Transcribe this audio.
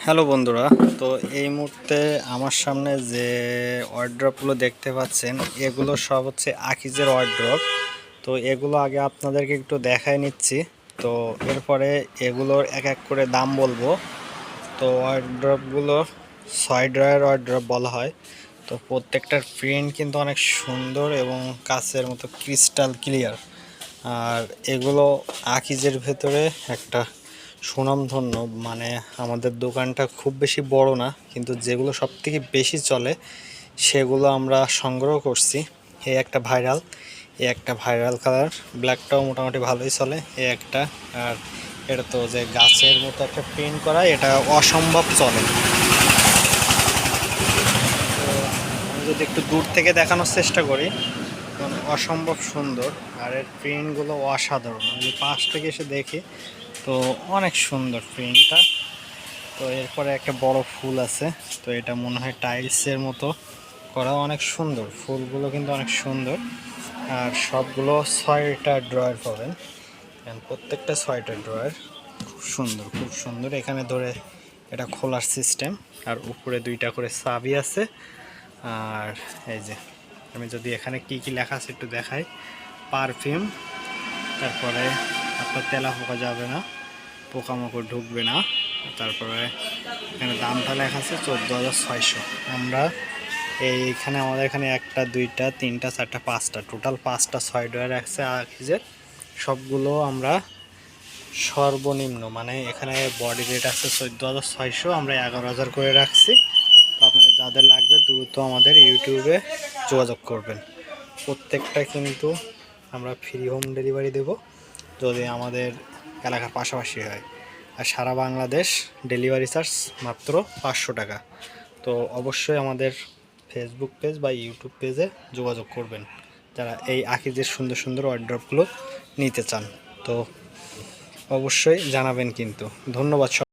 Hello বন্ধুরা, তো এই মুহূর্তে আমার সামনে যে ওয়ার্ড্রপগুলো দেখতে পাচ্ছেন এগুলো সব হচ্ছে আকিজের ওয়ার্ড্রপ। তো এগুলো আগে আপনাদেরকে একটু দেখাই নিচ্ছি, তো এরপরে এগুলোর এক এক করে দাম বলবো। তো ওয়ার্ড্রপগুলো 6 ড্রয়ার ওয়ার্ড্রপ বলা হয়। তো প্রত্যেকটার প্রিন্ট কিন্তু অনেক সুন্দর এবং কাচের মতো ক্রিস্টাল ক্লিয়ার। আর এগুলো আকিজের ভেতরে একটা সুনামধন্য, মানে আমাদের দোকানটা খুব বেশি বড় না, কিন্তু যেগুলো সবথেকে বেশি চলে সেগুলো আমরা সংগ্রহ করছি। এই একটা ভাইরাল কালার, ব্ল্যাকটাও মোটামুটি ভালোই চলে এই একটা। আর এটা তো যে গাছের মতো একটা প্রিন্ট করা, এটা অসম্ভব চলে। তো আমি যদি একটু দূর থেকে দেখানোর চেষ্টা করি, অসম্ভব সুন্দর। আর এর প্রিন্টগুলো অসাধারণ, আমি পাশ থেকে এসে দেখি তো অনেক সুন্দর প্রিন্টটা। তো এরপরে একটা বড় ফুল আছে, তো এটা মনে হয় টাইলসের মতো করা, অনেক সুন্দর ফুলগুলো কিন্তু অনেক সুন্দর। আর সবগুলো 6টা ড্রয়ার পাবেন, প্রত্যেকটা 6টা ড্রয়ার খুব সুন্দর। এখানে ধরে এটা খোলার সিস্টেম, আর উপরে 2টা করে চাবি আছে। আর এই যে আমি যদি এখানে কি কি লেখা আছে একটু দেখাই, পারফিউম, তারপরে আপনার তেলা পোকা যাবে না, পোকামাকড় ঢুকবে না। তারপরে এখানে দামটা লেখা আছে 14,600। আমরা এইখানে আমাদের এখানে 1টা 2টা 3টা 4টা 5টা টোটাল 5টা 6 ডয়ার আছে আকিজের। সবগুলো আমরা সর্বনিম্ন, মানে এখানে বডি রেট আছে 14,600, আমরা 11,000 করে রাখছি। তো আপনাদের যাদের লাগবে দ্রুত আমাদের ইউটিউবে যোগাযোগ করবেন। প্রত্যেকটা কিন্তু আমরা ফ্রি হোম ডেলিভারি দেব যদি আমাদের এলাকার পাশাপাশি হয়। আর সারা বাংলাদেশ ডেলিভারি চার্জ মাত্র 500 টাকা। তো অবশ্যই আমাদের ফেসবুক পেজ বা ইউটিউব পেজে যোগাযোগ করবেন যারা এই আকিজের সুন্দর সুন্দর ওয়ার্ড্রপগুলো নিতে চান। তো অবশ্যই জানাবেন কিন্তু। ধন্যবাদ।